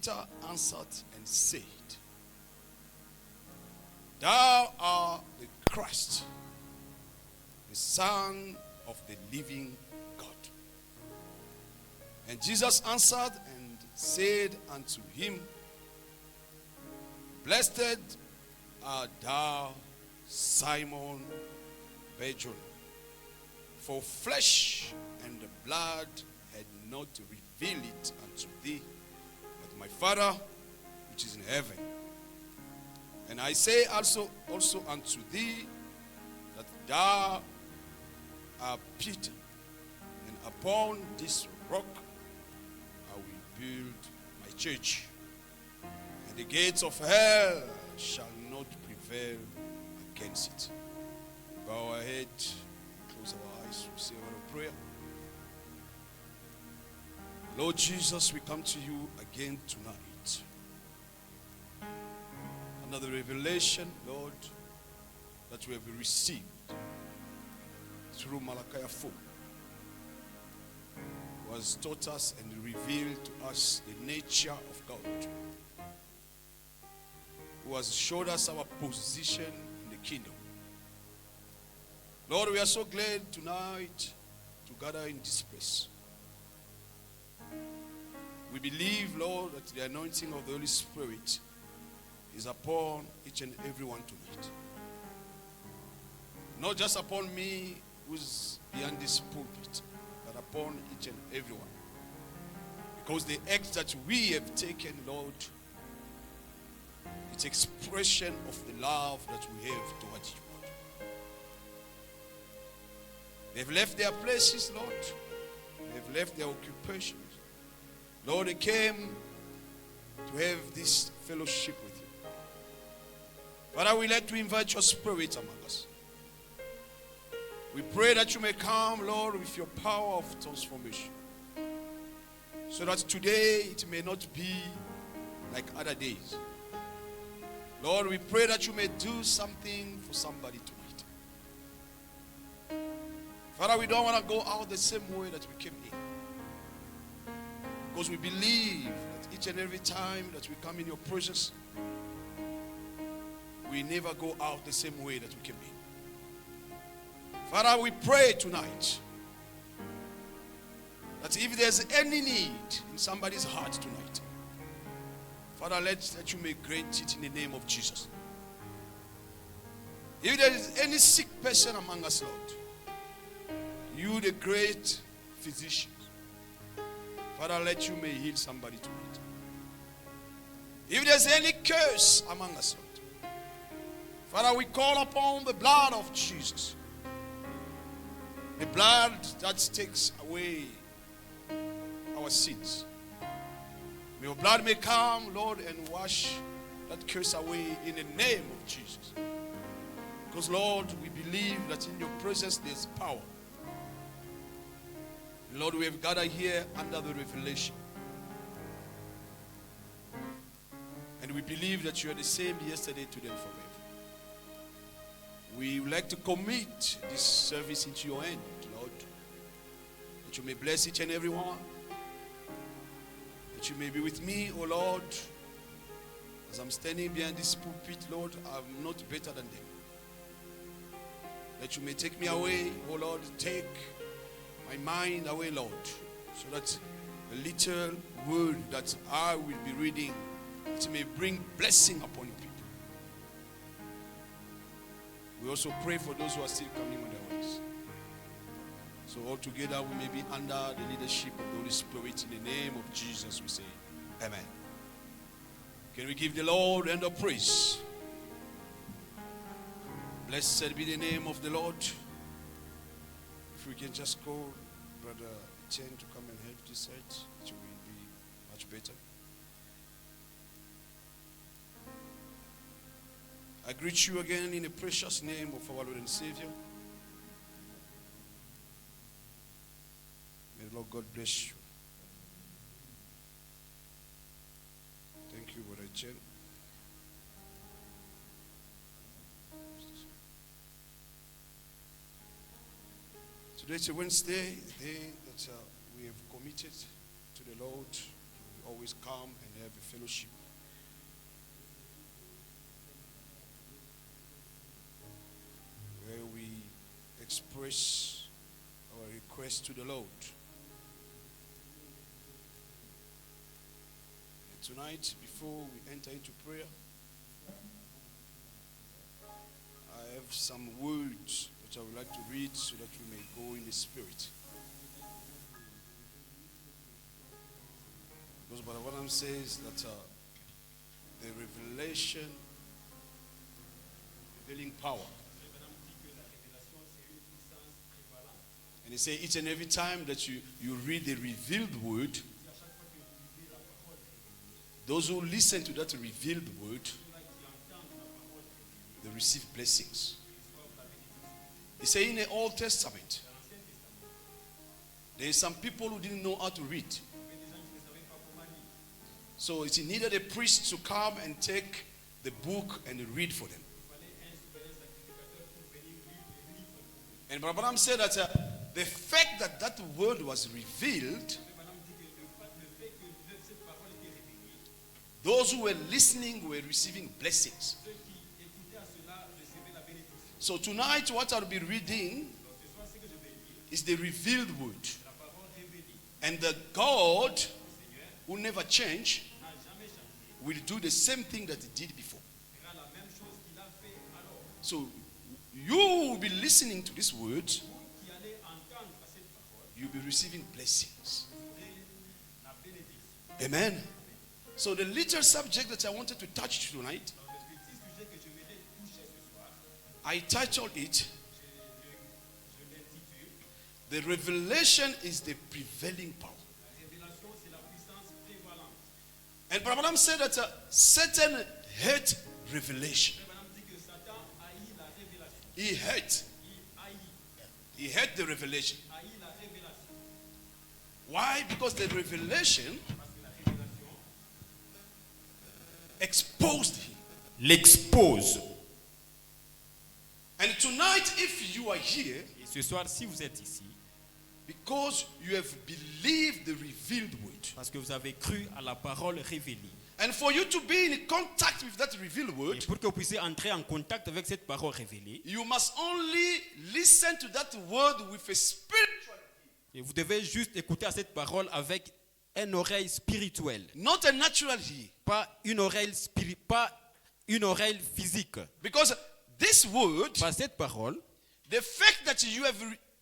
Peter answered and said, Thou art the Christ, the Son of the living God. And Jesus answered and said unto him, Blessed art thou, Simon Barjona, for flesh and blood had not revealed it unto thee, but my Father which is in heaven. And I say also unto thee, that thou art Peter, and upon this rock I will build my church, and the gates of hell shall not prevail against it. Bow our head, close our eyes, we say a word of prayer. Lord Jesus, we come to you again tonight. Another revelation, Lord, that we have received through Malachi 4 was taught us and revealed to us the nature of God, who has showed us our position in the kingdom. Lord, we are so glad tonight to gather in this place. We believe, Lord, that the anointing of the Holy Spirit is upon each and every one tonight. Not just upon me who's behind this pulpit, but upon each and every one. Because the act that we have taken, Lord, it's expression of the love that we have towards you, Lord. They've left their places, Lord. They've left their occupations. Lord, they came to have this fellowship with you. Father, we like to invite your spirit among us. We pray that you may come, Lord, with your power of transformation. So that today it may not be like other days. Lord, we pray that you may do something for somebody tonight. Father, we don't want to go out the same way that we came in. Because we believe that each and every time that we come in your presence, we never go out the same way that we came in. Father, we pray tonight that if there's any need in somebody's heart tonight, Father, let you make great it in the name of Jesus. If there is any sick person among us, Lord, you the great physician, Father, let you may heal somebody tonight. If there's any curse among us, Lord, Father, we call upon the blood of Jesus. The blood that takes away our sins. May your blood may come, Lord, and wash that curse away in the name of Jesus. Because, Lord, we believe that in your presence there's power. Lord, we have gathered here under the revelation. And we believe that you are the same yesterday, today, and forever. We would like to commit this service into your hand, Lord. That you may bless each and every one. That you may be with me, O Lord. As I'm standing behind this pulpit, Lord, I'm not better than them. That you may take me away, O Lord. Take my mind away, Lord. So that the little word that I will be reading, it may bring blessing upon your people. We also pray for those who are still coming on their ways. So all together we may be under the leadership of the Holy Spirit. In the name of Jesus we say, Amen. Can we give the Lord and the praise? Blessed be the name of the Lord. If we can just call Brother Chen to come and help this side, it will be much better. I greet you again in the precious name of our Lord and Savior. May the Lord God bless you. Thank you, Brother Chen. Today is a Wednesday, the day that we have committed to the Lord. always come and have a fellowship. Where we express our request to the Lord. And tonight, before we enter into prayer, I have some words that I would like to read so that we may go in the Spirit. Because Brother Branham says that the revelation, revealing power. And he says each and every time that you read the revealed word, those who listen to that revealed word, they receive blessings. He said in the Old Testament, there are some people who didn't know how to read. So it needed a priest to come and take the book and read for them. And Brother Branham said that the fact that that word was revealed, those who were listening were receiving blessings. So tonight what I'll be reading is the revealed word. And the God who never changed will do the same thing that he did before. So you will be listening to this word, you'll be receiving blessings. Amen. So the little subject that I wanted to touch tonight, I titled it, The Revelation is the Prevailing Power. And Brother Branham said that Satan hates revelation. He hates the revelation. Why? Because the revelation exposed him. L'expose. And tonight, if you are here, Et ce soir, si vous êtes ici, because you have believed the revealed word, parce que vous avez cru à la parole révélée, and for you to be in contact with that revealed word, et pour que vous puissiez entrer en contact avec cette parole révélée, you must only listen to that word with a spiritual, et vous devez juste écouter à cette parole avec une oreille spirituelle, not a natural ear. pas une oreille physique. Because this word, Par cette parole, the fact that you have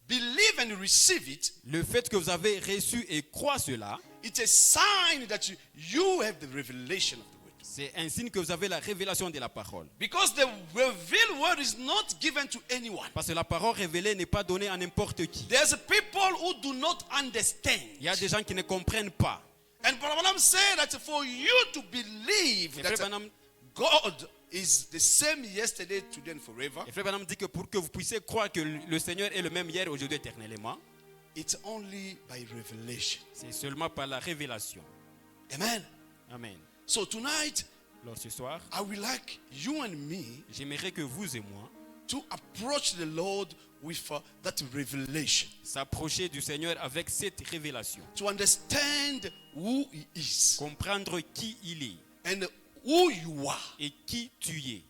believed and received it, le fait que vous avez reçu et croit cela, it's a sign that you have the revelation of the word. c'est un signe que vous avez la révélation de la parole. Because the revealed word is not given to anyone. Parce que la parole révélée n'est pas donnée à n'importe qui. There's people who do not understand. Il y a des gens qui ne comprennent pas. And Brother Branham said that for you to believe Et that Frère Branham, God is the same yesterday, today and forever, et Frère Branham dit que pour que vous puissiez croire que le Seigneur est le même hier, aujourd'hui, éternellement, it's only by revelation. c'est seulement par la révélation. Amen. Amen. So tonight, Alors ce soir, I would like you and me j'aimerais que vous et moi to approach the Lord with that revelation, s'approcher du Seigneur avec cette révélation. to understand who He is Comprendre qui il est and who you are. et qui tu es.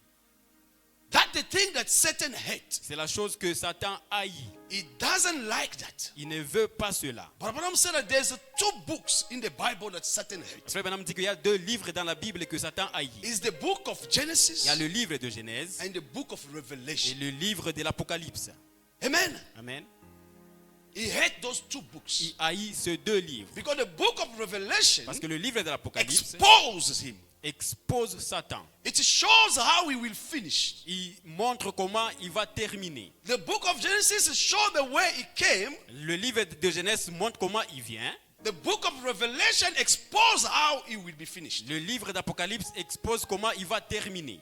That's the thing that Satan hates. C'est la chose que Satan haït. He doesn't like that. Il ne veut pas cela. But Branham said that there's 2 books in the Bible that Satan hates. Frère Branham dit qu'il y a 2 livres dans la Bible que Satan haït. It's the book of Il Genesis y a le livre de Genèse and the book of et Revelation. le livre de l'Apocalypse. Amen. Amen. He hates those 2 books. Il haït ces 2 livres. Because the book of Revelation Parce que le livre de l'Apocalypse exposes him. expose Satan. It shows how he will finish. Il montre comment il va terminer. The book of Genesis shows the way he came. Le livre de Genèse montre comment il vient. The book of Revelation exposes how he will be finished. Le livre d'Apocalypse expose comment il va terminer.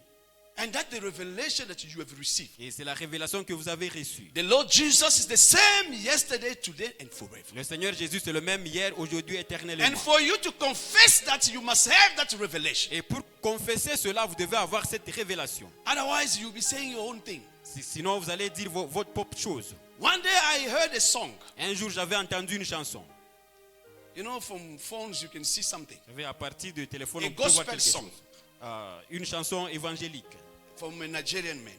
And that's the revelation that you have received. Et c'est la révélation que vous avez reçue. The Lord Jesus is the same yesterday, today, and forever. Le Seigneur Jésus, c'est le même hier, aujourd'hui, éternellement. And for you to confess that, you must have that revelation. Et pour confesser cela, vous devez avoir cette révélation. Otherwise, you'll be saying your own thing. Sinon, vous allez dire votre propre chose. One day I heard a song. Un jour, j'avais entendu une chanson. You know, from phones you can see something. Vous savez, à partir du téléphone, A on peut voir gospel quelque song chose. Une chanson évangélique from a Nigerian man.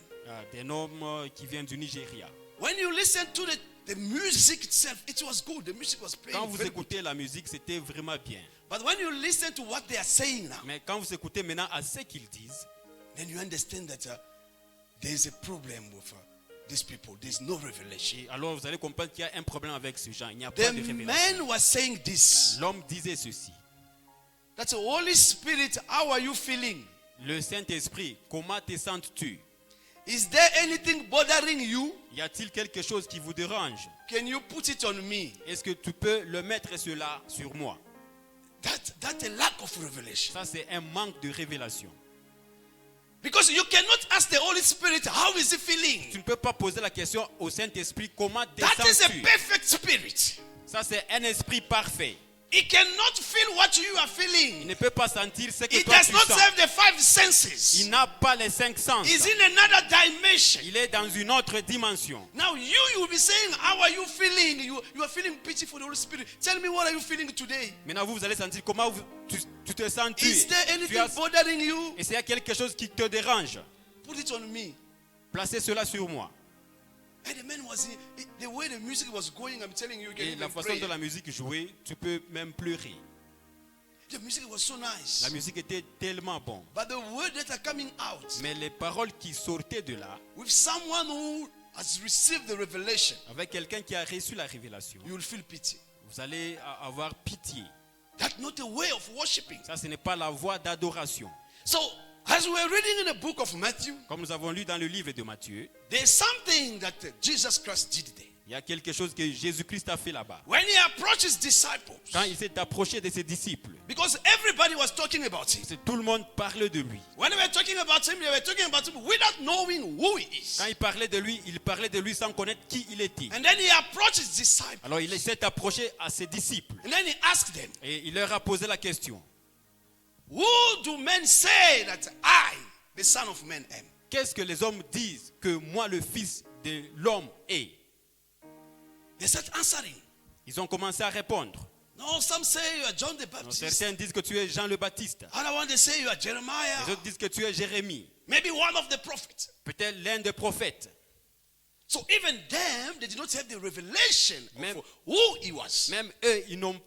d'un homme qui vient du Nigeria. When you listen to the music itself, it was good. The music was playing Quand vous very good. écoutez la musique, c'était vraiment bien. But when you listen to what they are saying now, Mais quand vous écoutez maintenant à ce qu'ils disent, then you understand that there is a problem with these people. There is no revelation. alors vous allez comprendre qu'il y a un problème avec ce genre. Il n'y a The pas de révélation. man was saying this. L'homme disait ceci. That's the Holy Spirit. How are you feeling? Le Saint-Esprit, comment te sens-tu? Is there anything bothering you? Y a-t-il quelque chose qui vous dérange? Can you put it on me? Est-ce que tu peux le mettre cela sur moi? That's a lack of revelation. Ça, c'est un manque de révélation. Because you cannot ask the Holy Spirit, how is he Tu feeling? ne peux pas poser la question au Saint-Esprit, comment te That is a sens-tu? perfect spirit. Ça, c'est un esprit parfait. He cannot feel what you are Il feeling. ne peut pas sentir ce que He toi does tu not sens. have the five Il senses. n'a pas les 5 sens. He's in another dimension. Il est dans une autre dimension. Now you will be saying, how are you feeling? You are feeling pity for the Holy Spirit. Tell me, what are you feeling today? Maintenant, vous allez sentir comment tu te sens. Is there anything bothering you? Et s'il y a quelque chose qui te dérange, Put it on me. placez cela sur moi. And the man was, the way the music was going, I'm telling you, you can Et la even façon pray. dont la musique jouait, tu peux même pleurer. The music was so nice. La musique était tellement bonne. But the words that are coming out Mais les paroles qui sortaient de là, with someone who has received the revelation, avec quelqu'un qui a reçu la révélation, you will feel pity. vous allez avoir pitié. That's not a way of worshiping. Ça, ce n'est pas la voie d'adoration. So, as we are reading in the book of Matthew, Comme nous avons lu dans le livre de Matthieu, there's something that Jesus Christ did there. il y a quelque chose que Jésus-Christ a fait là-bas. When he approached his disciples, Quand il s'est approché de ses disciples, because everybody was talking about him. tout le monde parlait de lui. When they were talking about him, they were talking about him without knowing who he is. Quand il parlait de lui sans connaître qui il était. And then he approached his disciples. Alors il s'est approché à ses disciples And then he asked them, et il leur a posé la question. who do men say that I, the Son of Man, am? Qu'est-ce que les hommes disent que moi, le Fils de l'homme, est? They started answering. Ils ont commencé à répondre. No, some say you are John the Donc, Baptist. certains disent que tu es Jean le Baptiste. Other one they say you are Jeremiah. Les autres disent que tu es Jérémie. Maybe one of the prophets. Peut-être l'un des prophètes. So even them, they did not have the revelation Même- of who he was. Même eux,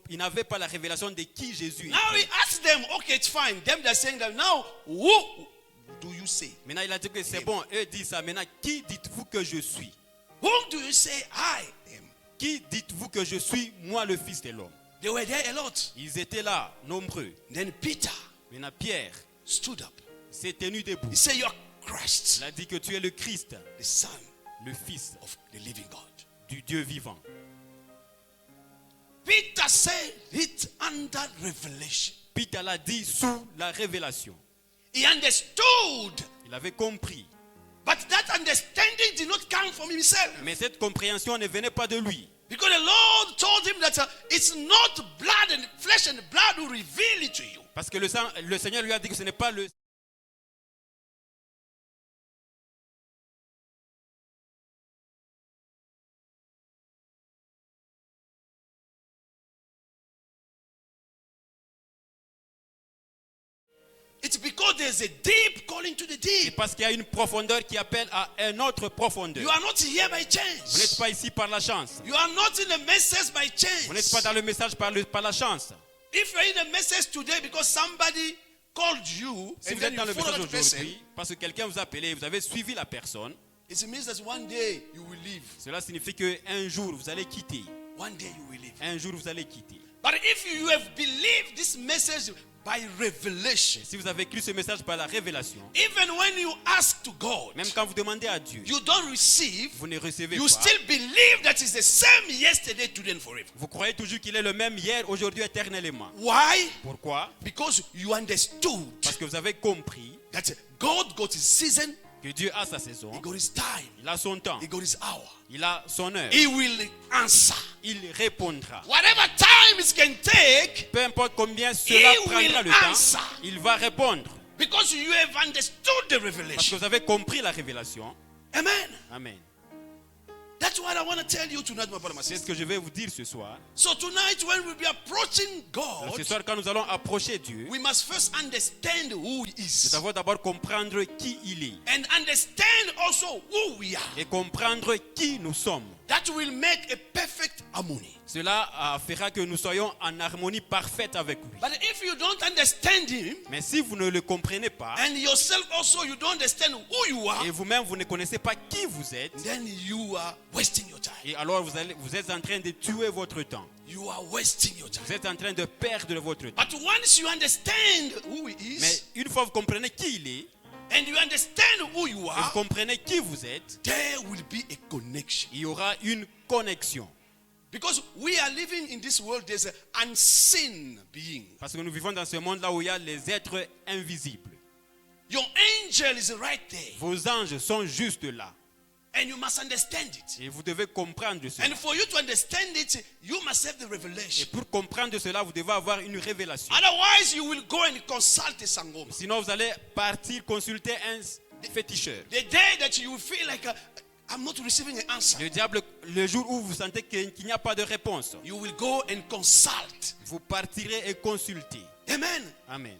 ils n'avaient pas la révélation de qui Jésus Now he était. asked them, okay, it's fine. Them they're saying that now, who do you say? Maintenant, il a dit que c'est bon. Eux disent ça. Maintenant, qui dites-vous que je suis? Whom do you say I am? Qui dites-vous que je suis, moi, le Fils de l'homme? They were there a lot. Ils étaient là, nombreux. Then Peter Maintenant, Pierre stood up. s'est tenu debout. He said, you are Christ, Il a dit que tu es le Christ, the Son le Fils of the living God. du Dieu vivant. Peter said it under revelation. Peter l'a dit sous la révélation. He understood, Il avait compris. but that understanding did not come from himself. Mais cette compréhension ne venait pas de lui. Because the Lord told him that it's not blood and flesh and blood who reveal it to you. Parce que le Seigneur lui a dit que ce n'est pas le... It's because there's a deep calling to the C'est deep. parce qu'il y a une profondeur qui appelle à une autre profondeur. You are not here by Vous n'êtes chance. pas ici par la chance. You are not in the message by Vous n'êtes pas chance. dans le message par la chance. If you're in the message today because somebody called you Si and vous then êtes dans you le follow message that person, aujourd'hui, parce que quelqu'un vous a appelé, vous avez suivi la personne, it means that one day you will leave. cela signifie qu'un jour vous allez quitter. One day you will leave. Un jour vous allez quitter. But if you have believed this message by revelation, Si vous avez cru ce message par la révélation, even when you ask to God, même quand vous demandez à Dieu, you don't receive, vous ne recevez you pas. still believe that it's the same yesterday, today, and forever. Vous croyez toujours qu'il est le même hier, aujourd'hui, éternellement. Why? Pourquoi? Because you understood Parce que vous avez compris that God got his season, que Dieu a sa saison, he got his time, il a son temps, he got his hour. il a son heure. He will answer. Il répondra. Whatever time it can take, Peu importe combien cela He prendra will le temps, answer. il va répondre. because you have understood the Parce que revelation. vous avez compris la révélation. Amen. Amen. That's what I want to tell you tonight, my brother, my C'est ce sister. que je vais vous dire ce soir. So tonight, when we'll be approaching Alors, God, ce soir, quand nous allons approcher Dieu, we must first understand who He nous is devons d'abord comprendre qui il est and understand also who we are. et comprendre qui nous sommes. That will make a perfect harmony. Cela fera que nous soyons en harmonie parfaite avec lui. But if you don't understand Him, Mais si vous ne le comprenez pas, and yourself also you don't understand who you are, et vous-même vous ne connaissez pas qui vous êtes, then you are wasting your time. et alors vous êtes en train de tuer votre temps. You are wasting your time. Vous êtes en train de perdre votre temps. But once you understand who He Mais is, une fois vous comprenez qui il est, and you understand who you et vous are, comprenez qui vous êtes, there will be a connection. il y aura une connexion. Because we are living in this world, there's an unseen being. Parce que nous vivons dans ce monde-là où il y a les êtres invisibles. Your angel is right there. Vos anges sont juste là. And you must understand it. Et vous devez comprendre cela. And for you to understand it, you must have the Et revelation. pour comprendre cela, vous devez avoir une révélation. Otherwise, you will go and consult a sangoma. Sinon, vous allez partir consulter un féticheur. The day that you feel like I'm not receiving an answer, Le diable, le jour où vous sentez qu'il n'y a pas de réponse, you will go and consult. vous partirez et consulter. Amen. Amen.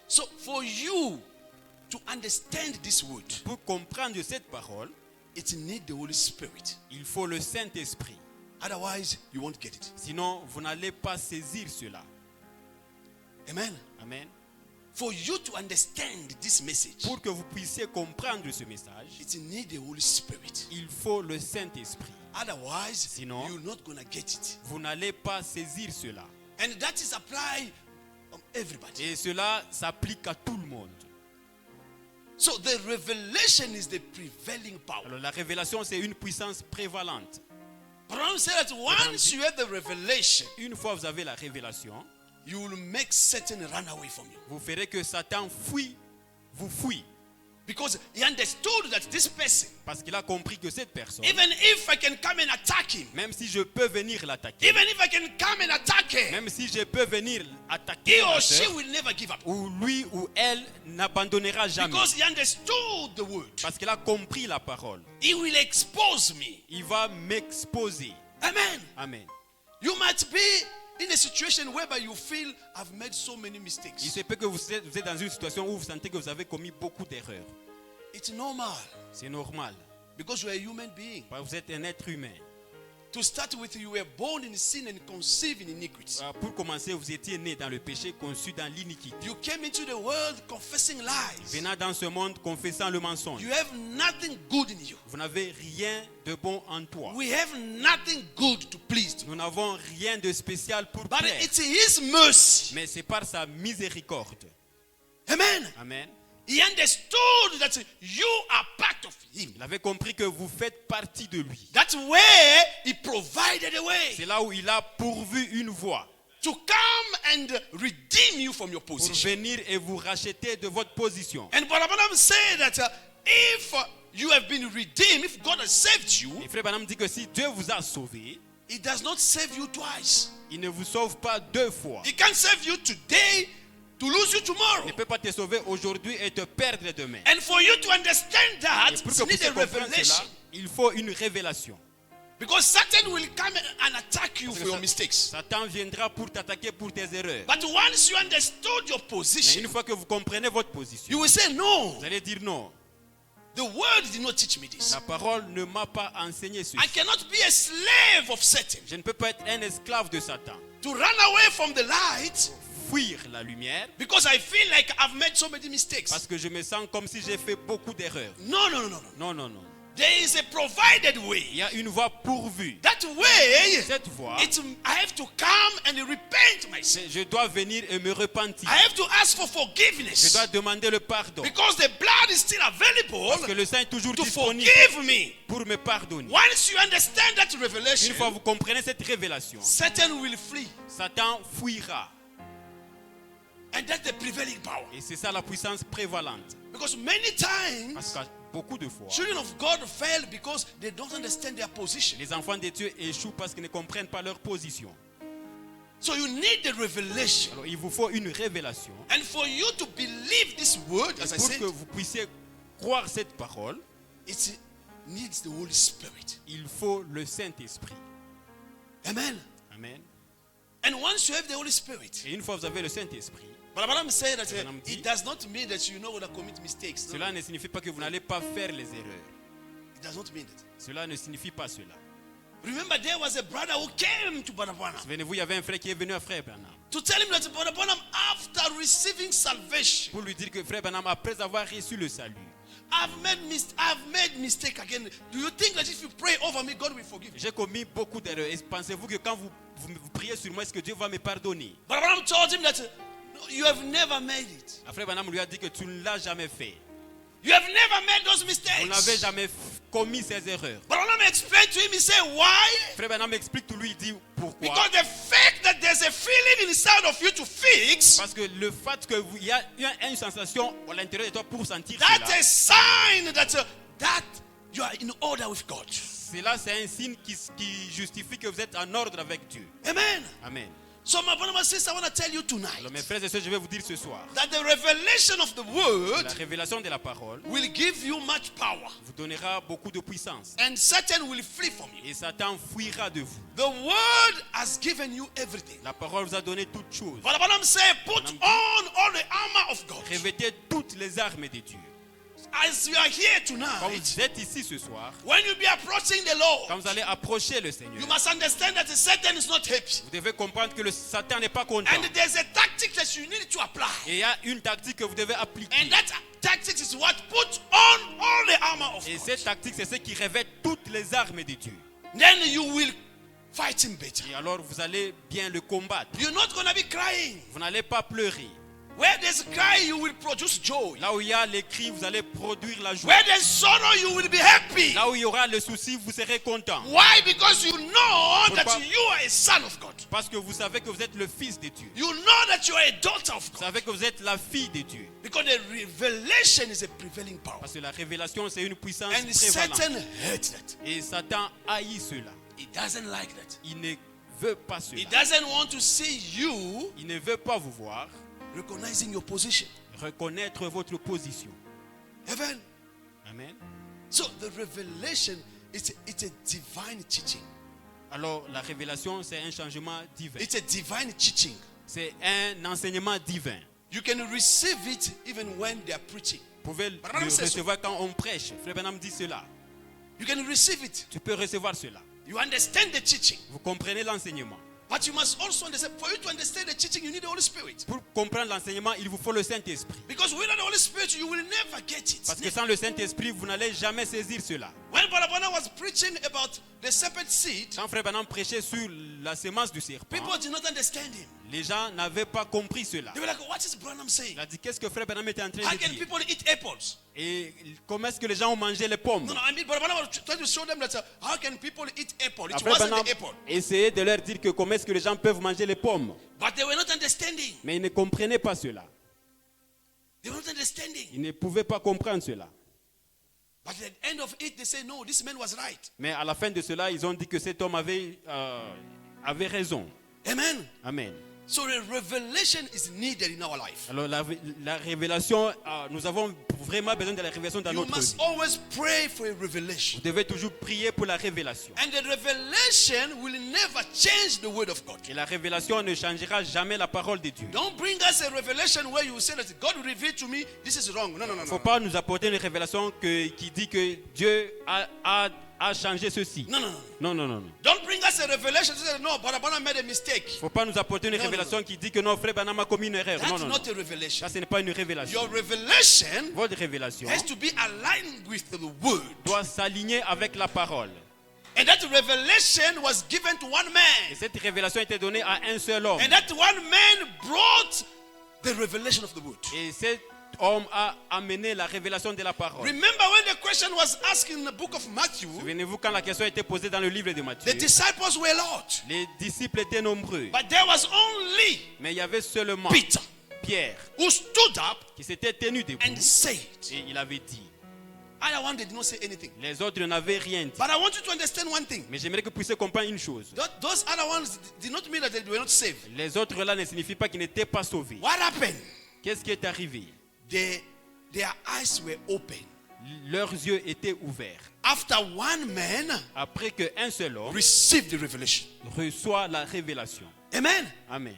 So for you to understand this word, Pour comprendre cette parole, it needs the Holy Spirit. il faut le Saint-Esprit. Otherwise, you won't get it. Sinon, vous n'allez pas saisir cela. Amen. Amen. For you to understand this message, Pour que vous puissiez comprendre ce message, it needs the Holy Spirit. il faut le Saint-Esprit. Otherwise, Sinon, you're not going to get it. vous n'allez pas saisir cela. And that is applied on everybody. Et cela s'applique à tout le monde. So the revelation is the prevailing power. Alors la révélation, c'est une puissance prévalente. Abraham said that once you have the revelation, Une fois vous avez la révélation, you will make Satan run away from you. vous ferez que Satan vous fuit. Because he understood that this person, Parce qu'il a compris que cette personne, even if I can come and attack him, même si je peux venir l'attaquer, even if I can come and attack her, même si je peux venir attaquer he or ma she sœur, will never give up. ou lui ou elle n'abandonnera jamais. Because he understood the word. Parce qu'il a compris la parole. He will expose me. Il va m'exposer. Amen. Amen. You might be in a situation whereby you feel I've made so many Il mistakes. se peut que vous êtes dans une situation où vous sentez que vous avez commis beaucoup d'erreurs. It's normal C'est normal. because you're a human being. Parce que vous êtes un être humain. To start with, you were born in sin and conceived in iniquity. Pour commencer, vous étiez né dans le péché, conçu dans l'iniquité. You came into the world confessing lies. Venant dans ce monde, confessant le mensonge. You have nothing good in you. Vous n'avez rien de bon en toi. We have nothing good to please you. Nous n'avons rien de spécial pour But plaire. it's His mercy. Mais c'est par sa miséricorde. Amen. Amen. He understood that you are part of Him. Il avait compris que vous faites partie de lui. That's where He provided a way C'est là où il a pourvu une voie to come and redeem you from your pour position. venir et vous racheter de votre position. And Brother Branham said that if you have been redeemed, if God has saved you, Et Frère Branham dit que si Dieu vous a sauvé, He does not save you twice. il ne vous sauve pas deux fois. He can't save you today to lose you tomorrow. Il ne peut pas te sauver aujourd'hui et te perdre demain. And for you to understand that, Et pour que you vous need puissiez a comprendre revelation. cela, il faut une révélation. Because Satan will come and attack you Parce for que your mistakes. Satan viendra pour t'attaquer pour tes erreurs. But once you understood your Mais position, une fois que vous comprenez votre position, you will say, no, vous allez dire non. the word did not teach me this. La parole ne m'a pas enseigné ceci. I cannot be a slave of Satan. Je ne peux pas être un esclave de Satan. To run away from the light Fuir la lumière because I feel like I've made so many mistakes. parce que je me sens comme si j'ai fait beaucoup d'erreurs. No, no, no, no, no. Non, non, non. There is a provided Il way. y a une voie pourvue. That way, Cette voie, I have to come and repent myself. je dois venir et me repentir. I have to ask for Je forgiveness. dois demander le pardon. Because the blood is still Parce que available le sang est toujours to disponible forgive me. pour me pardonner. Once you understand that Une revelation, fois vous comprenez cette révélation, Satan will flee. Satan fuira. And that's the prevailing power. Et c'est ça la puissance prévalente. Because many times, Parce que beaucoup de fois, children of God fail because they don't understand their position. les enfants de Dieu échouent parce qu'ils ne comprennent pas leur position. So you need the revelation. Alors il vous faut une révélation. And for you to believe this word, as I Pour said, que vous puissiez croire cette parole, it's needs the Holy Spirit. il faut le Saint-Esprit. Amen. Amen. And once you have the Holy Spirit, Et une fois vous avez le Saint-Esprit, but I'm saying that Madame dit, it does not mean that you know how to commit mistakes. No, cela ne signifie pas que vous n'allez pas faire les erreurs. it does not mean that. Cela ne signifie pas cela. Remember, there was a brother who came to Brother Branham Souvenez-vous, il y avait un frère qui est venu à Frère Branham to tell him that Brother Branham, after receiving salvation, pour lui dire que Frère Branham, après avoir reçu le salut, I've made mistake again. Do you think that if you pray over me, God will forgive you? j'ai commis beaucoup d'erreurs. Et pensez-vous que quand vous priez sur moi, est-ce que Dieu va me pardonner? Brother Branham told him that no, you have never made it. Frère Branham lui a dit que tu ne l'as jamais fait. You have never made those Vous n'avez mistakes. jamais commis ces erreurs. Brother Branham explained to him, he said, why? Frère Branham explique tout lui, il dit pourquoi. Because the fact that there's a feeling inside of you to fix, Parce que le fait qu'il y a une sensation à l'intérieur de toi pour sentir that's cela, a sign that you are in order with God. cela c'est un signe qui justifie que vous êtes en ordre avec Dieu. Amen. Amen. So my brother, my sister, I want to tell you tonight Alors mes frères et sœurs, je vais vous dire ce soir, that the revelation of the word la révélation de la parole will give you much power, vous donnera beaucoup de puissance. and Satan will flee from you. Et Satan fuira de vous. The word has given you everything. La parole vous a donné toutes choses. Brother Branham said, put on all the armor of God. Revêtez toutes les armes de Dieu. As you are here Quand tonight, vous êtes ici ce soir, when you be approaching the quand Lord, vous allez approcher le Seigneur, you must understand that Satan is not happy. vous devez comprendre que le Satan n'est pas content. And there's a tactic that you need to apply. Et il y a une tactique que vous devez appliquer. And that tactic is what? Put on all the armor of Et God. cette tactique, c'est ce qui revêt toutes les armes de Dieu. Then you will fight him better. Et alors, vous allez bien le combattre. You're not going to be crying. Vous n'allez pas pleurer. Where there's cry, you will produce joy. Là où il y a les cris, vous allez produire la joie. Where there's sorrow, you will be happy. Là où il y aura le souci, vous serez content. Why? Because you know that Pourquoi? you are a son of God. Parce que vous savez que vous êtes le fils de Dieu. You know that you are a daughter of Vous God. savez que vous êtes la fille de Dieu. Because the revelation is a prevailing power. Parce que la révélation, c'est une puissance And prévalente. Satan hates that. Et Satan haït cela. He doesn't like that. Il ne veut pas cela. He doesn't want to see you Il ne veut pas vous voir recognizing your position. reconnaître votre position. Amen. Amen. So the revelation it's a divine teaching. Alors, la révélation, c'est un changement divin. It's a divine teaching. C'est un enseignement divin. You can receive it even when they are preaching. Vous pouvez le Branham says so. recevoir quand on prêche. Frère Branham dit cela. You can receive it. Tu peux recevoir cela. You understand the teaching. Vous comprenez l'enseignement. But you must also understand, for you to understand the teaching, you need the Holy Spirit. Pour comprendre l'enseignement, il vous faut le Saint-Esprit. Because without the Holy Spirit, you will never get it. Parce que sans le Saint-Esprit, vous n'allez jamais saisir cela. When Brother Branham was preaching about the serpent seed, Quand Frère Branham prêchait sur la semence du serpent, people did not understand him. les gens n'avaient pas compris cela. They were like, what is Branham saying? Il a dit, qu'est-ce que Frère Branham était en train How de can dire? people eat apples? Et comment est-ce que les gens ont mangé les pommes? No, I mean, Brother Branham was trying to show them that how can people eat apple? It Après, wasn't Branham the apple. essayait de leur dire que comment est-ce que les gens peuvent manger les pommes. But they were not understanding. Mais ils ne comprenaient pas cela. They were not understanding. Ils ne pouvaient pas comprendre cela. But at the end of it, they say, no, this man was right. Mais à la fin de cela, ils ont dit que cet homme avait raison. Amen. Amen. So the revelation is needed in our life. Alors la révélation, nous avons vraiment besoin de la révélation dans You notre must vie. always pray for a revelation. Vous devez toujours prier pour la révélation. And the revelation will never change the word of God. Et la révélation ne changera jamais la parole de Dieu. Don't bring us a revelation where you say that God revealed to me, this is wrong. No, no, no, Il ne no. faut pas nous apporter une révélation qui dit que Dieu a changé ceci. No, no, no. Non, non, non, non. Don't bring us a revelation that says, no, Brother Branham made a mistake. Il ne faut pas nous apporter une Non, révélation qui dit que non, Frère Branham a commis une erreur. That's Non, non, non. not a revelation. Ça, ce n'est pas une révélation. Your revelation Votre révélation has to be aligned with the word. doit s'aligner avec la parole. And that revelation was given to one Et man. cette révélation a été donnée à un seul homme. And that one man brought the revelation of the word. Et cet homme a amené la révélation de la parole. Remember when the question was asked in the book of Matthew, Souvenez-vous quand la question a été posée dans le livre de Matthieu. the disciples were a lot. Les disciples étaient nombreux. But there was only Mais il y avait seulement Peter Pierre who stood up qui s'était tenu debout. and said, Et il avait dit. other one did not say anything. Les autres n'avaient rien dit. But I want you to understand one thing. Mais j'aimerais que vous puissiez comprendre une chose. Those other ones did not mean that they were not saved. Les autres là ne signifient pas qu'ils n'étaient pas sauvés. What happened? Qu'est-ce qui est arrivé? Their eyes were open. leurs yeux étaient ouverts. After one man Après qu'un seul homme received the revelation. reçoit la révélation. Amen. Amen.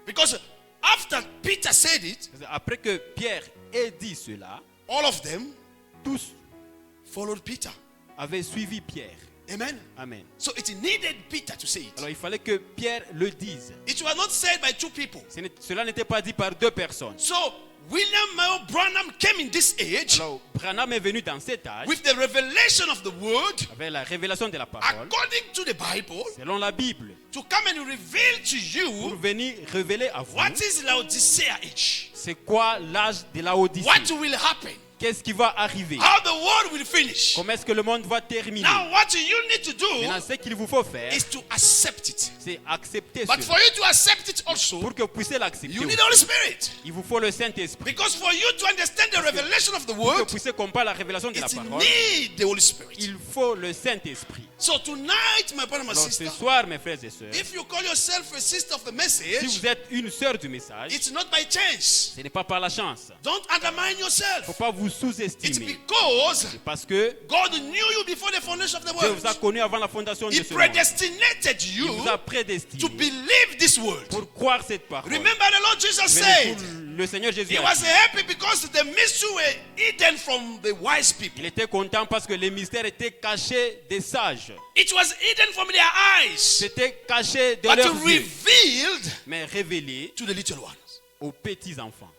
Because after Peter said it, Après que Pierre ait dit cela, all of them tous followed Peter. avaient suivi Pierre. Amen. Amen. So it needed Peter to say it. Alors il fallait que Pierre le dise. It was not said by two people. Cela n'était pas dit par deux personnes. So William Mayo Branham came in this age Alors Branham est venu dans cet âge with the revelation of the word avec la révélation de la parole, according to the Bible selon la Bible, to come and reveal to pour you venir révéler à vous what is Laodicea age, c'est quoi l'âge de la Odyssée. what will happen, Qu'est-ce qui va arriver? how the world will finish. Comment est-ce que le monde va terminer? Now what you need to do Maintenant, ce qu'il vous faut faire, is to accept it. c'est accepter But cela. for you to accept it also, Pour que vous puissiez l'accepter, you need the Holy Spirit. il vous faut le Saint-Esprit. Because for you to understand the revelation of the Pour que vous word, puissiez comprendre la révélation de la it parole, need the Holy Spirit. il faut le Saint-Esprit. So tonight, my brother, my Alors ce sister, soir, mes frères et sœurs, if you call yourself a sister of the si message, vous êtes une sœur du message, it's not by chance. ce n'est pas par la chance. Don't undermine Il ne yourself. faut pas vous It's sous-estimer. because C'est parce que God knew you before the foundation of the Dieu world. vous a connu avant la fondation de He ce monde. predestinated Il you vous a prédestiné to believe this word. pour croire cette parole. Remember the Lord Jesus Souvenez-vous, said, le Seigneur Jésus he a was dit, happy because the mystery were hidden from the wise people. il était content parce que les mystères étaient cachés des sages. It was hidden from their eyes, C'était caché de but leurs yeux, revealed mais révélé to the little ones. aux petits enfants.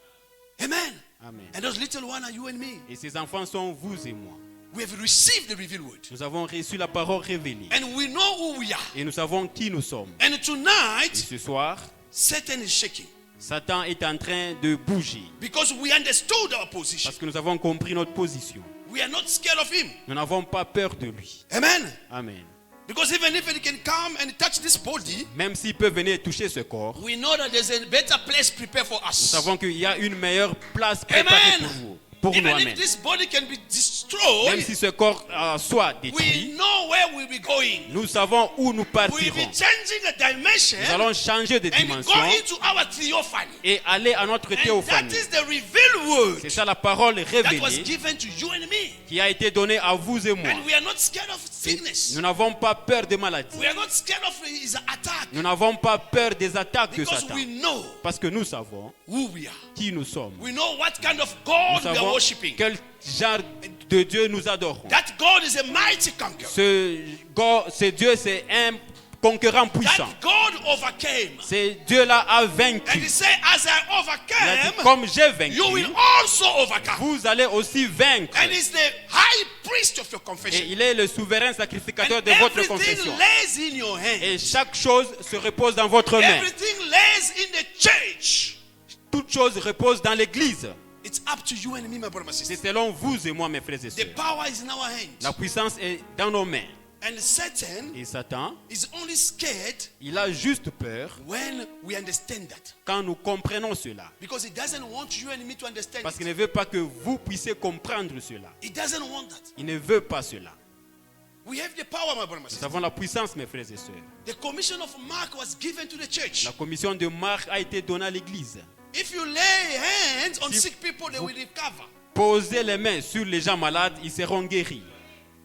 Amen. Amen. And those little ones are you and me. Et ces enfants sont vous et moi. We have received the revealed word. Nous avons reçu la parole révélée. And we know who we are. Et nous savons qui nous sommes. And Et tonight, ce soir, Satan is shaking Satan est en train de bouger. because we understood our position. Parce que nous avons compris notre position. We are not scared of him. Nous n'avons pas peur de lui. Amen. Amen. Because even if he can come and touch this body, Même s'il peut venir toucher ce corps, we know that there's a better place prepared for nous us. savons qu'il y a une meilleure place préparée Amen. pour vous. Pour nous, Even amen. if this body can be Même destroyed, si ce corps soit we détruit, know where we'll be going. nous savons où nous We'll partirons. be changing the dimension Nous allons changer de and go dimension into our theophany. et aller à notre And that théophanie. is the revealed word C'est ça la parole that was révélée given to you and me. qui a été donnée à vous et moi. And we are not scared of Et sickness. nous n'avons pas peur des maladies. We are not scared of his attack Nous n'avons pas peur des attaques de because Satan. we know Parce que nous savons who we are. qui nous sommes. We know what kind of Nous God we are savons worshiping. quel genre de Dieu nous adorons. That God is a mighty conqueror. Ce Dieu, c'est un conquérant puissant. That God overcame. Ce Dieu-là a And vaincu. he said, as I Il a dit, overcame, comme j'ai vaincu, you will also overcome. vous allez aussi vaincre. And he's the high priest of your Et confession. il est le souverain sacrificateur And de votre everything confession. lays in your hand. Et chaque chose se repose dans votre main. Everything lays in the church. Toute chose repose dans l'église. It's up to you and me, my brother, my C'est sister. selon vous et moi, mes frères et The sœurs. power is in our hands. La puissance est dans nos mains. And Satan Et Satan, is only scared il a juste peur when we understand that. quand nous comprenons cela. Because he doesn't want you and me to understand Parce qu'il it. ne veut pas que vous puissiez comprendre cela. He doesn't want that. Il ne veut pas cela. We have the power, my brother, my Nous sister. avons la puissance, mes frères et sœurs. The commission of Mark was given to the church. La commission de Marc a été donnée à l'église. If you lay hands on Si sick people, they will recover. Posez les mains sur les gens malades, ils seront guéris.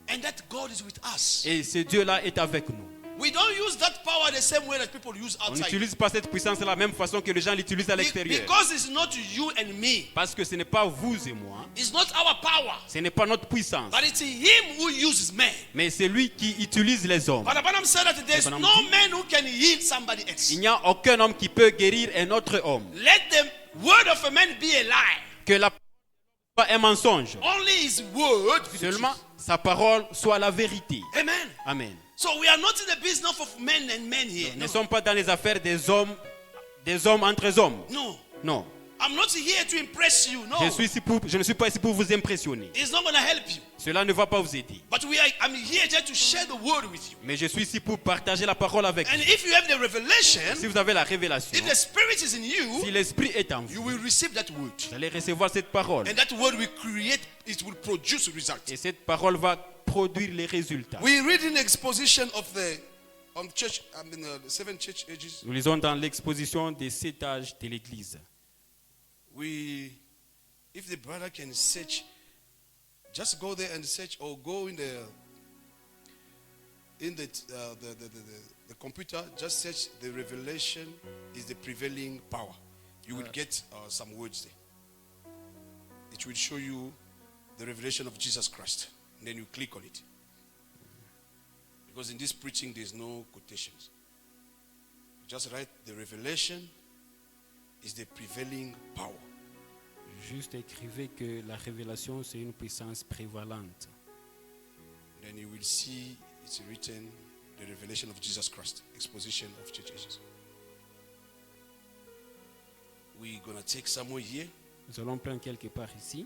And that God is with us. Et ce Dieu-là est avec nous. We don't use that power the same way that people use On outside. n'utilise pas cette puissance de la même façon que les gens l'utilisent à l'extérieur. Because it's not you and me. Parce que ce n'est pas vous et moi. It's not our power. Ce n'est pas notre puissance. But it's him who uses men. Mais c'est lui qui utilise les hommes. But Abraham said that there's Branham no dit- man who can heal somebody else. Il n'y a aucun homme qui peut guérir un autre homme. Let the word of a man be a lie. Que la parole soit un mensonge. Only his word. be the Seulement truth. sa parole soit la vérité. Amen. Amen. So we are not in the business of men and men here. Nous No. ne sommes pas dans les affaires des hommes entre hommes. No. Non. I'm not here to impress you. No. Je ne suis pas ici pour vous impressionner. It's not going to help you. Cela ne va pas vous aider. But I'm here just to share the word with you. Mais je suis ici pour partager la parole avec And vous. if you have the revelation, Si vous avez la révélation, if the Spirit is in si you, l'Esprit est en you vous, will receive that word. vous allez recevoir cette parole. And that word will create, it will produce results. Et cette parole va produire les résultats. We read in the exposition of the church, the 7 church ages. Nous lisons dans l'exposition des 7 âges de l'Église. If the brother can search Just go there and search, or go in the computer. Just search the revelation is the prevailing power. You will get some words there. It will show you the revelation of Jesus Christ. And then you click on it. Because in this preaching, there's no quotations. Just write the revelation is the prevailing power. Juste écrivez que la révélation, c'est une puissance prévalente. Then you will see it's written the revelation of Jesus Christ, exposition of churches. We're going to take somewhere here. Nous allons prendre quelque part ici.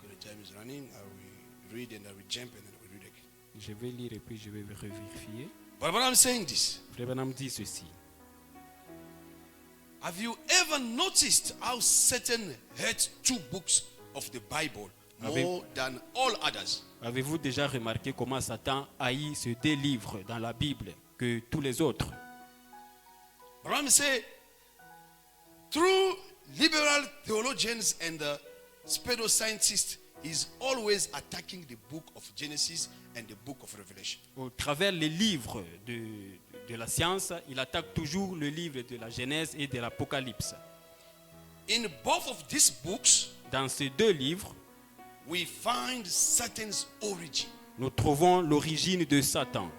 Because the time is running, I will read and I will jump and then I will read again. Je vais lire et puis je vais revérifier. But when I'm saying this, Frère Branham dit ceci. have you ever noticed how Satan hates two books of the Bible more than all others? Avez-vous déjà remarqué comment Satan haït ces deux livres dans la Bible que tous les autres? Branham say, through liberal theologians and pseudoscientists, is always attacking the book of Genesis and the book of Revelation. Au travers les livres de la science, il attaque toujours le livre de la Genèse et de l'Apocalypse. In both of these books, Dans ces deux livres, we find Satan's origin, nous trouvons l'origine de Satan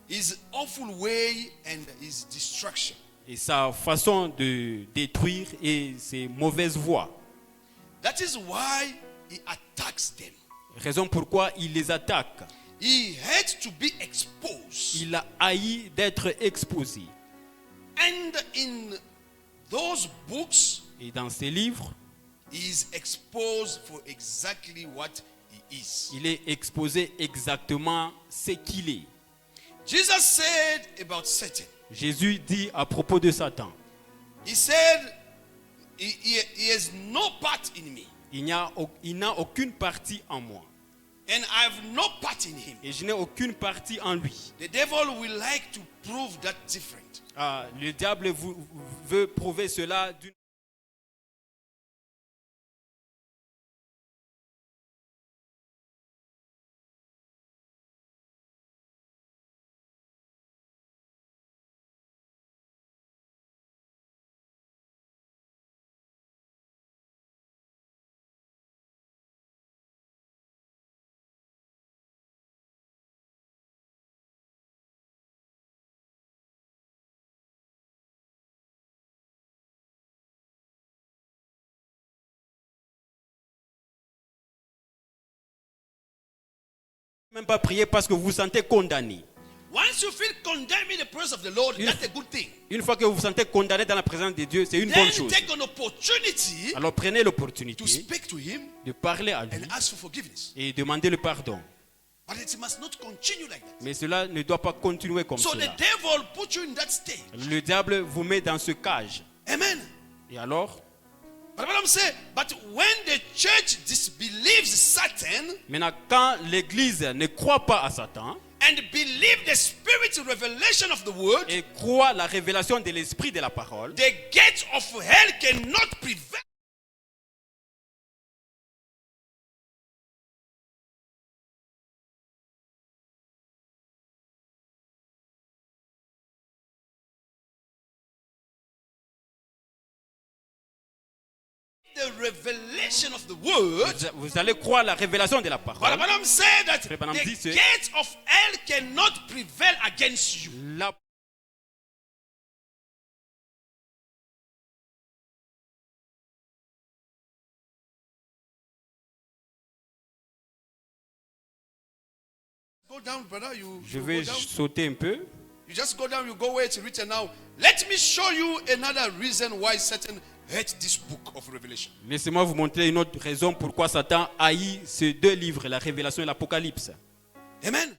his awful way and his destruction. et sa façon de détruire et ses mauvaises voies. That is why he attacks them. Raison pourquoi il les attaque. He hates to be exposed. Il a haï d'être exposé. And in those books, Et dans ces livres, he is exposed for exactly what he is. il est exposé exactement ce qu'il est. Jesus said about Satan, Jésus dit à propos de Satan, he said, he has no part in me, il n'a aucune partie en moi. and I have no part in him. Et je n'ai aucune partie en lui. The devil will like to prove that different. Le diable veut prouver cela d'une même pas prier parce que vous vous sentez condamné. Once you feel condemned in the presence of the Lord, Yes. that's a good thing. Une fois que vous vous sentez condamné dans la présence de Dieu, c'est une bonne Then chose. take an opportunity Alors prenez l'opportunité to speak to him de parler à lui and ask for forgiveness. et demander le pardon. But it must not continue like that. Mais cela ne doit pas continuer comme So the cela. devil put you in that state. Le diable vous met dans ce cage. Amen. Et alors, But what I'm saying, but when the church disbelieves Satan maintenant, quand l'Église ne croit pas à Satan and believe the spirit revelation of the word, et croit la révélation de l'esprit de la parole, the gates of hell cannot prevail. The revelation of the word. vous allez croire la révélation de la parole. But I'm saying that Frère Branham dit the ce- gates of hell cannot prevail against you. La Go down, brother. You Je go vais down. sauter un peu. You just go down. You go where it's written now. Let me show you another reason why Satan hates this book of Revelation. Laissez-moi vous montrer une autre raison pourquoi Satan haït ces deux livres, la révélation et l'Apocalypse. Amen.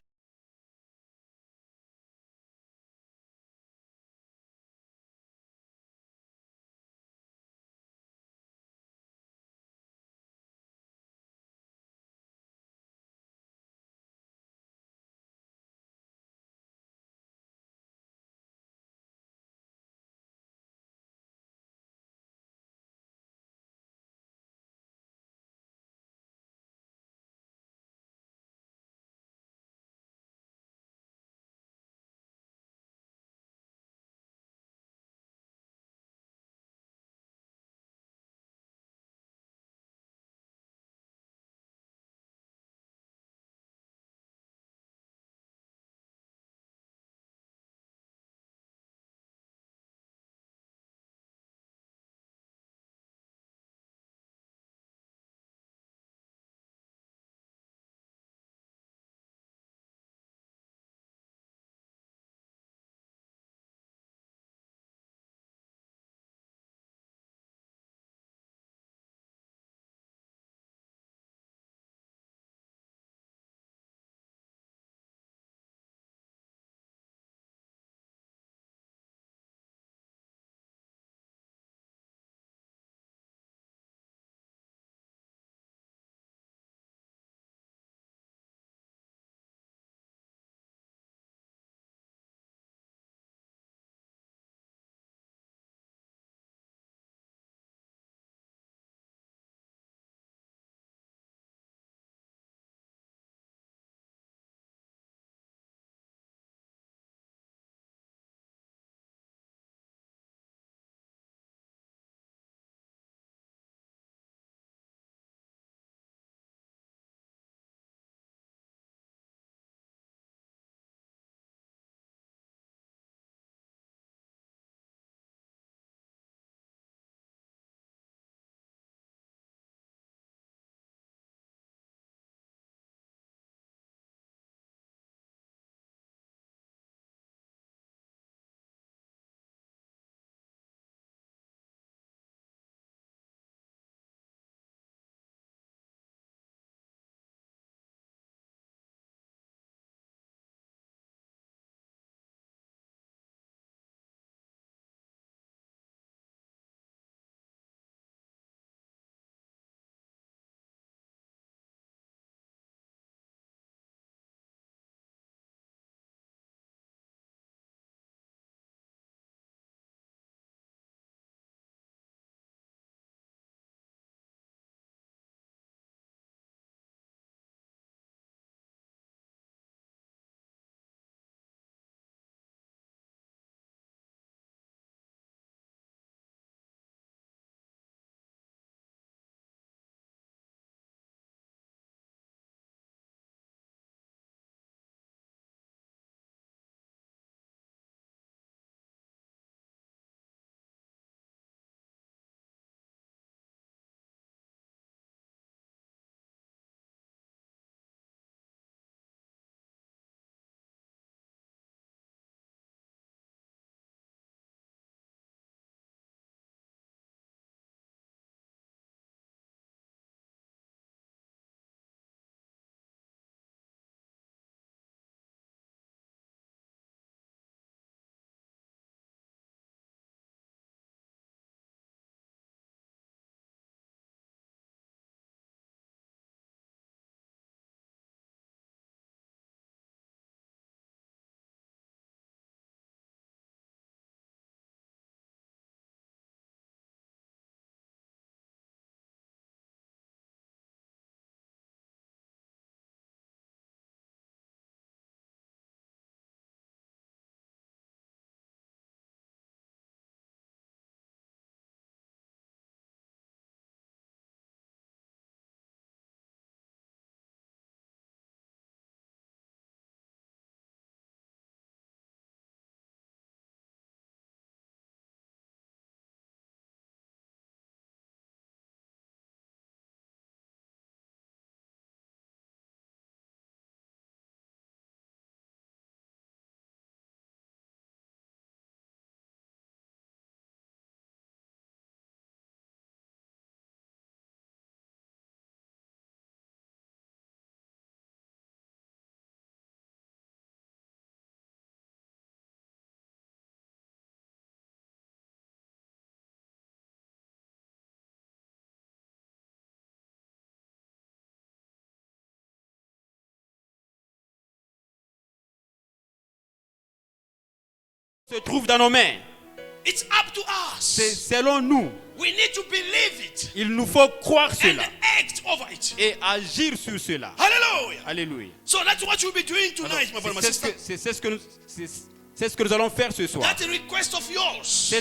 se trouve dans nos mains. It's up to C'est us. selon nous. We need to believe it Il nous faut croire and cela act over it. et agir sur cela. Hallelujah. Alléluia. So that's what you'll be doing Alors, tonight, my brother, my c'est sister. c'est ce que nous allons faire ce soir. That request of yours,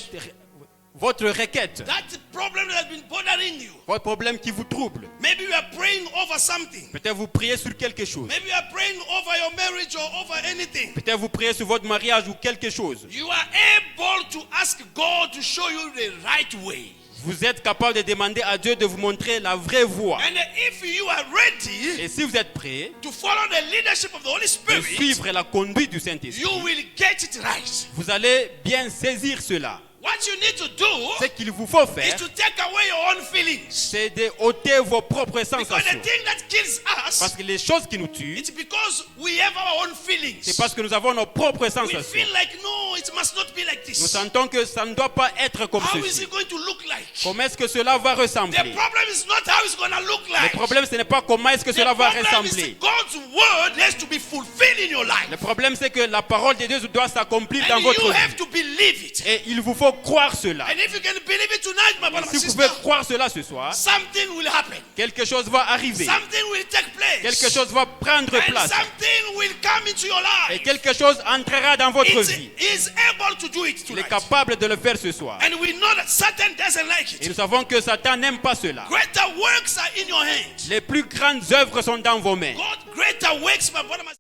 Votre requête, that problem that has been bothering you. votre problème qui vous trouble. Maybe you are praying over something. Peut-être vous priez sur quelque chose. Maybe you are praying over your marriage or over anything. Peut-être vous priez sur votre mariage ou quelque chose. You are able to ask God to show you the right way. Vous êtes capable de demander à Dieu de vous montrer la vraie voie. And if you are ready Et si vous êtes prêt to follow the leadership of the Holy de Spirit, suivre la conduite du Saint-Esprit, you will get it right. vous allez bien saisir cela. What you need to do Ce qu'il vous faut is faire, to take away your own feelings. c'est de ôter vos propres Because the sensations. thing that kills Parce us, que les choses qui nous tuent, it's because we have our own c'est feelings. parce que nous avons nos propres We sensations. feel like, no, it must not be like Nous this. sentons que ça ne doit pas être comme How is ceci. it going to look like? Comment est-ce que cela va The ressembler? problem is not how it's going to look Le like. problème, ce n'est pas comment est-ce que The cela va problem is ressembler. God's word has to be fulfilled in your life. Le problème, c'est que la parole de Dieu doit s'accomplir dans And votre you vie. have to believe it. Et il vous faut croire cela. And if you can believe it tonight, my brother, Si my vous pouvez sister, croire cela ce soir, something will happen. quelque chose va arriver. Something will take place. Quelque chose va prendre And place. something will come into your Et life. quelque chose entrera dans votre It's, vie. he's able to do it Il est tonight. capable de le faire ce soir. And we know that Satan doesn't like Et it. nous savons que Satan n'aime pas cela. Greater works are in your hands. Les plus grandes œuvres sont dans vos mains. God, greater works, my brother, my sister.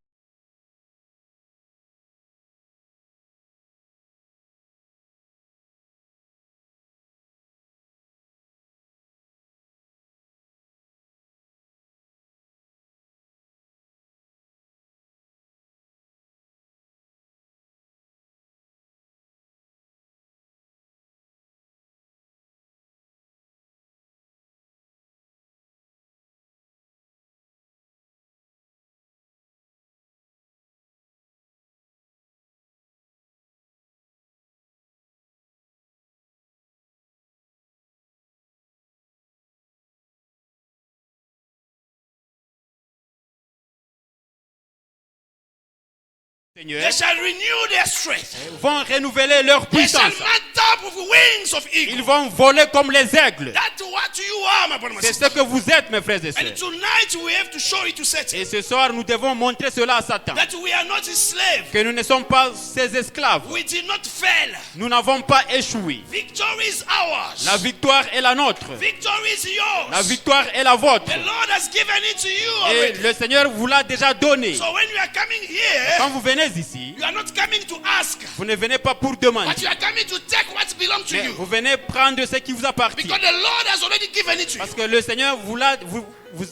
Seigneur, They shall renew their strength. vont renouveler leur They shall puissance. mount up with wings of Ils eagle. vont voler comme les aigles. That's what you are, my brother, my C'est sister. ce que vous êtes, mes frères et And sœurs. tonight we have to show it to Satan Et ce soir, nous devons montrer cela à Satan. that we are not his slave. Que nous ne sommes pas ses esclaves. We did not fail. Nous n'avons pas échoué. Victory is ours. La victoire est la nôtre. Victory is yours. La victoire est la vôtre. The Lord has given it to you Et already. le Seigneur vous l'a déjà donné. So when you are coming here, Quand vous venez ici, you are not coming to ask, vous ne venez pas pour demander. but you are coming to take what belongs to Mais you. vous venez prendre ce qui vous appartient. Because the Lord has already given it to you. Parce que le Seigneur vous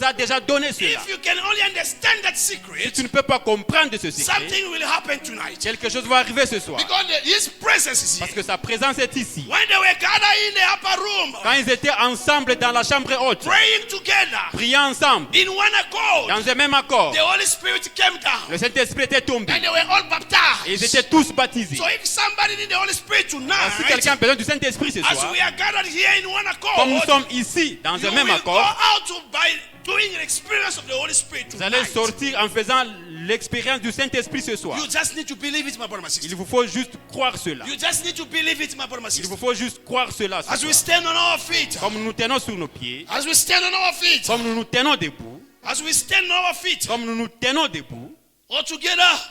a déjà donné cela. If you can only understand that Si secret, tu ne peux pas comprendre ce secret, something will happen tonight. quelque chose va arriver ce soir. Because his presence is Parce here. que sa présence est ici. When they were gathered in the upper room, Quand ils étaient ensemble dans la chambre haute, praying together, priant ensemble, in one accord, dans un même accord, the Holy Spirit came down. le Saint-Esprit était tombé. And they were all baptized. Et ils étaient tous baptisés. So if somebody needs the Holy Spirit Alors, si tonight, quelqu'un a besoin du Saint-Esprit ce as soir, we are gathered here in one comme nous accord, sommes ici dans you un même will go accord, out by doing an experience of the Holy Spirit vous allez tonight. sortir en faisant l'expérience du Saint-Esprit ce soir. You just need to believe it, my brother, my Il sister. vous faut juste croire cela. You just need to believe it, my brother, my Il sister. vous faut juste croire cela ce As we soir. stand on our feet, Comme nous nous tenons sur nos pieds, as we stand on our feet, comme nous nous tenons debout, as we stand on our feet, comme nous nous tenons debout, all together,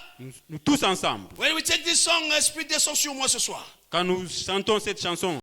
nous tous ensemble, when we take this song, Spirit descend sur moi ce soir. quand nous chantons cette chanson,